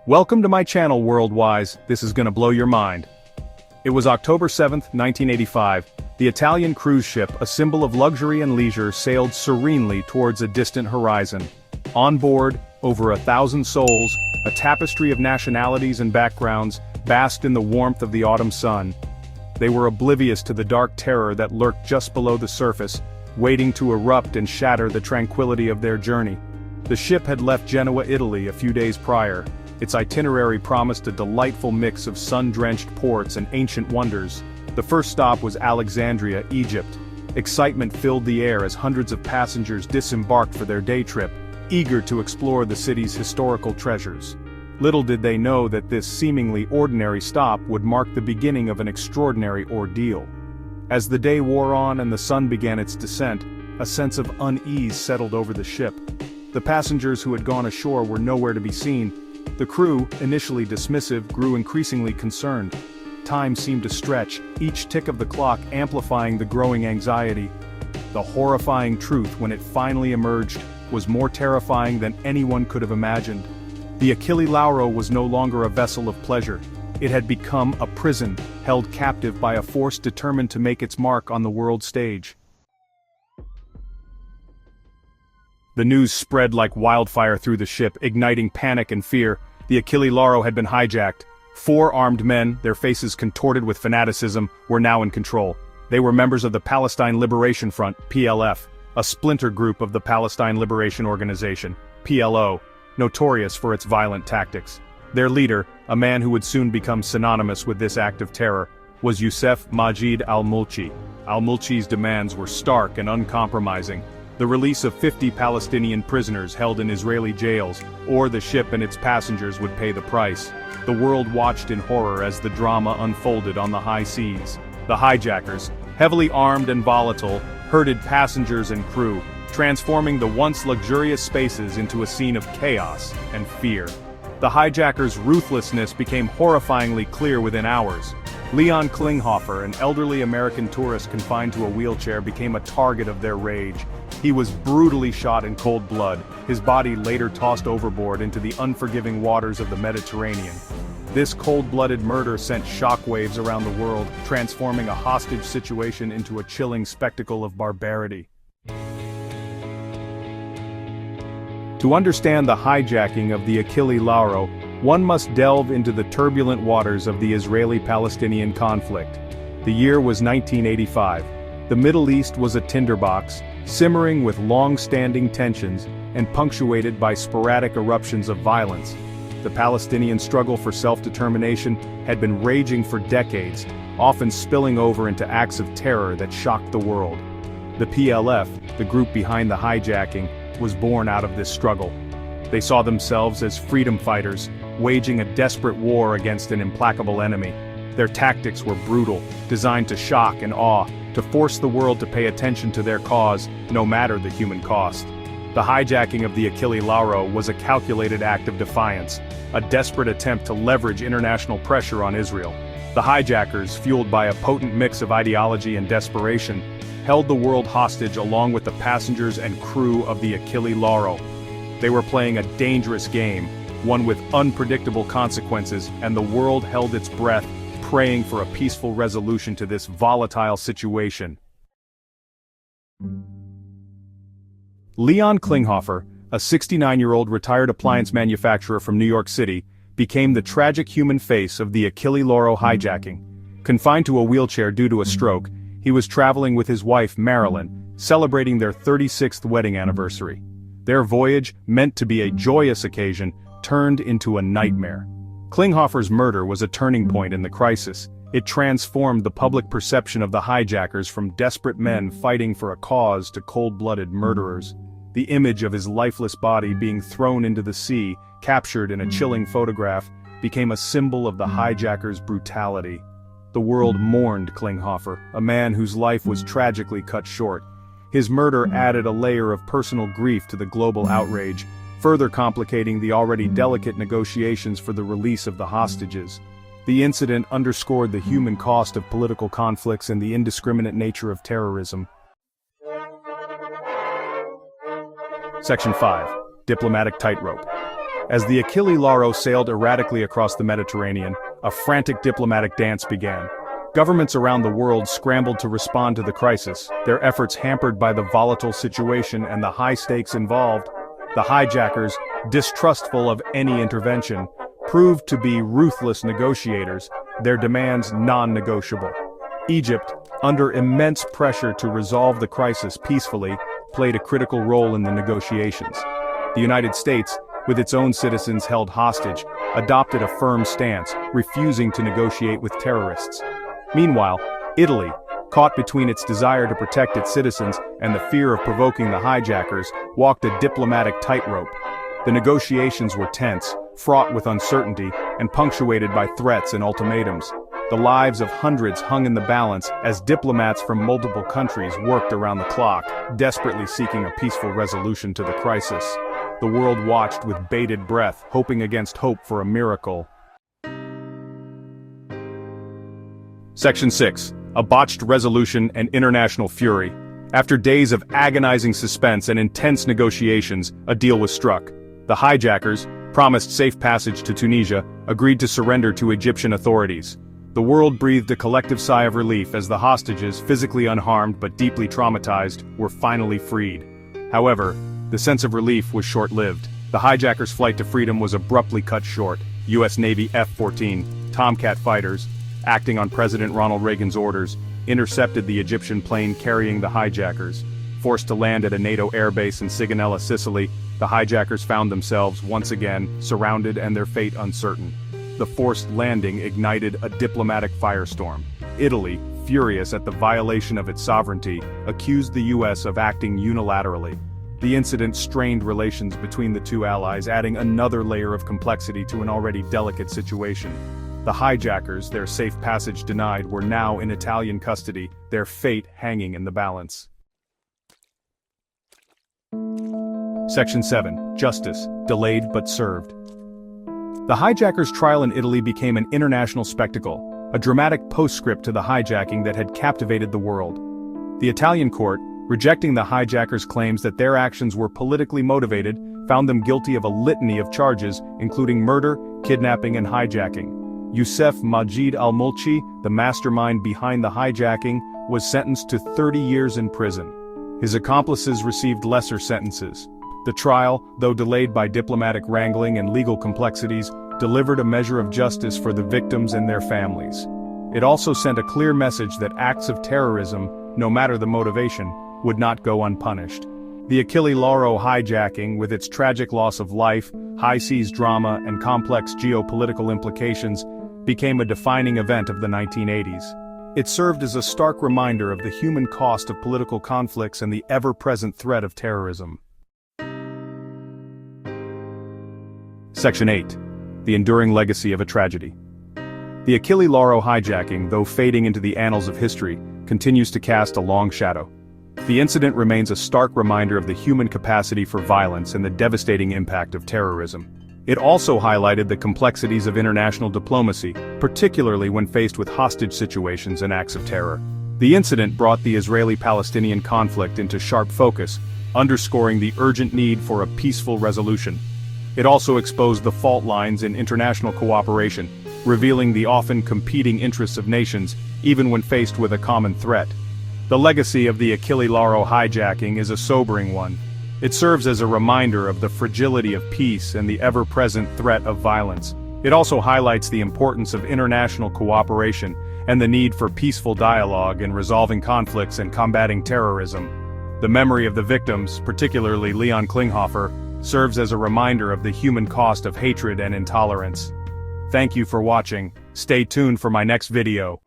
Welcome to my channel, Worldwise. This is gonna blow your mind. It was October 7th, 1985. The Italian cruise ship, a symbol of luxury and leisure, sailed serenely towards a distant horizon. On board, over 1,000 souls, a tapestry of nationalities and backgrounds, basked in the warmth of the autumn sun. They were oblivious to the dark terror that lurked just below the surface, waiting to erupt and shatter the tranquility of their journey. The ship had left Genoa, Italy, a few days prior. Its itinerary promised a delightful mix of sun-drenched ports and ancient wonders. The first stop was Alexandria, Egypt. Excitement filled the air as hundreds of passengers disembarked for their day trip, eager to explore the city's historical treasures. Little did they know that this seemingly ordinary stop would mark the beginning of an extraordinary ordeal. As the day wore on and the sun began its descent, a sense of unease settled over the ship. The passengers who had gone ashore were nowhere to be seen. The crew, initially dismissive, grew increasingly concerned. Time seemed to stretch, each tick of the clock amplifying the growing anxiety. The horrifying truth, when it finally emerged, was more terrifying than anyone could have imagined. The Achille Lauro was no longer a vessel of pleasure. It had become a prison, held captive by a force determined to make its mark on the world stage. The news spread like wildfire through the ship, igniting panic and fear. The Achille Lauro had been hijacked. 4 armed men, their faces contorted with fanaticism, were now in control. They were members of the Palestine Liberation Front, PLF, a splinter group of the Palestine Liberation Organization, PLO, notorious for its violent tactics. Their leader, a man who would soon become synonymous with this act of terror, was Youssef Majid al-Mulchi. Al-Mulchi's demands were stark and uncompromising. The release of 50 Palestinian prisoners held in Israeli jails, or the ship and its passengers would pay the price. The world watched in horror as the drama unfolded on the high seas. The hijackers, heavily armed and volatile, herded passengers and crew, transforming the once luxurious spaces into a scene of chaos and fear. The hijackers' ruthlessness became horrifyingly clear within hours. Leon Klinghoffer, an elderly American tourist confined to a wheelchair, became a target of their rage. He was brutally shot in cold blood, his body later tossed overboard into the unforgiving waters of the Mediterranean. This cold-blooded murder sent shockwaves around the world, transforming a hostage situation into a chilling spectacle of barbarity. To understand the hijacking of the Achille Lauro, one must delve into the turbulent waters of the Israeli-Palestinian conflict. The year was 1985. The Middle East was a tinderbox, simmering with long-standing tensions and punctuated by sporadic eruptions of violence. The Palestinian struggle for self-determination had been raging for decades, often spilling over into acts of terror that shocked the world. The PLF, the group behind the hijacking, was born out of this struggle. They saw themselves as freedom fighters, waging a desperate war against an implacable enemy. Their tactics were brutal, designed to shock and awe, to force the world to pay attention to their cause, no matter the human cost. The hijacking of the Achille Lauro was a calculated act of defiance, a desperate attempt to leverage international pressure on Israel. The hijackers, fueled by a potent mix of ideology and desperation, held the world hostage along with the passengers and crew of the Achille Lauro. They were playing a dangerous game, one with unpredictable consequences, and the world held its breath, praying for a peaceful resolution to this volatile situation. Leon Klinghoffer, a 69-year-old retired appliance manufacturer from New York City, became the tragic human face of the Achille Lauro hijacking. Confined to a wheelchair due to a stroke, he was traveling with his wife Marilyn, celebrating their 36th wedding anniversary. Their voyage, meant to be a joyous occasion, turned into a nightmare. Klinghoffer's murder was a turning point in the crisis. It transformed the public perception of the hijackers from desperate men fighting for a cause to cold-blooded murderers. The image of his lifeless body being thrown into the sea, captured in a chilling photograph, became a symbol of the hijackers' brutality. The world mourned Klinghoffer, a man whose life was tragically cut short. His murder added a layer of personal grief to the global outrage, further complicating the already delicate negotiations for the release of the hostages. The incident underscored the human cost of political conflicts and the indiscriminate nature of terrorism. Section 5. Diplomatic tightrope. As the Achille Lauro sailed erratically across the Mediterranean, a frantic diplomatic dance began. Governments around the world scrambled to respond to the crisis, their efforts hampered by the volatile situation and the high stakes involved. The hijackers, distrustful of any intervention, proved to be ruthless negotiators, their demands non-negotiable. Egypt, under immense pressure to resolve the crisis peacefully, played a critical role in the negotiations. The United States, with its own citizens held hostage, adopted a firm stance, refusing to negotiate with terrorists. Meanwhile, Italy, caught between its desire to protect its citizens and the fear of provoking the hijackers, walked a diplomatic tightrope. The negotiations were tense, fraught with uncertainty, and punctuated by threats and ultimatums. The lives of hundreds hung in the balance as diplomats from multiple countries worked around the clock, desperately seeking a peaceful resolution to the crisis. The world watched with bated breath, hoping against hope for a miracle. Section 6. A botched resolution and international fury. After days of agonizing suspense and intense negotiations, a deal was struck. The hijackers, promised safe passage to Tunisia, agreed to surrender to Egyptian authorities. The world breathed a collective sigh of relief as the hostages, physically unharmed but deeply traumatized, were finally freed. However, the sense of relief was short-lived. The hijackers' flight to freedom was abruptly cut short. U.S. Navy F-14 Tomcat fighters, acting on President Ronald Reagan's orders, intercepted the Egyptian plane carrying the hijackers. Forced to land at a NATO airbase in Sigonella, Sicily, the hijackers found themselves, once again, surrounded and their fate uncertain. The forced landing ignited a diplomatic firestorm. Italy, furious at the violation of its sovereignty, accused the U.S. of acting unilaterally. The incident strained relations between the two allies, adding another layer of complexity to an already delicate situation. The hijackers, their safe passage denied, were now in Italian custody, their fate hanging in the balance. Section 7. Justice, delayed but served. The hijackers' trial in Italy became an international spectacle, a dramatic postscript to the hijacking that had captivated the world. The Italian court, rejecting the hijackers' claims that their actions were politically motivated, found them guilty of a litany of charges, including murder, kidnapping and hijacking. Youssef Majid al-Mulchi, the mastermind behind the hijacking, was sentenced to 30 years in prison. His accomplices received lesser sentences. The trial, though delayed by diplomatic wrangling and legal complexities, delivered a measure of justice for the victims and their families. It also sent a clear message that acts of terrorism, no matter the motivation, would not go unpunished. The Achille Lauro hijacking, with its tragic loss of life, high-seas drama, and complex geopolitical implications, became a defining event of the 1980s. It served as a stark reminder of the human cost of political conflicts and the ever-present threat of terrorism. Section 8. The enduring legacy of a tragedy. The Achille Lauro hijacking, though fading into the annals of history, continues to cast a long shadow. The incident remains a stark reminder of the human capacity for violence and the devastating impact of terrorism. It also highlighted the complexities of international diplomacy, particularly when faced with hostage situations and acts of terror. The incident brought the Israeli-Palestinian conflict into sharp focus, underscoring the urgent need for a peaceful resolution. It also exposed the fault lines in international cooperation, revealing the often competing interests of nations, even when faced with a common threat. The legacy of the Achille Lauro hijacking is a sobering one. It serves as a reminder of the fragility of peace and the ever-present threat of violence. It also highlights the importance of international cooperation and the need for peaceful dialogue in resolving conflicts and combating terrorism. The memory of the victims, particularly Leon Klinghoffer, serves as a reminder of the human cost of hatred and intolerance. Thank you for watching. Stay tuned for my next video.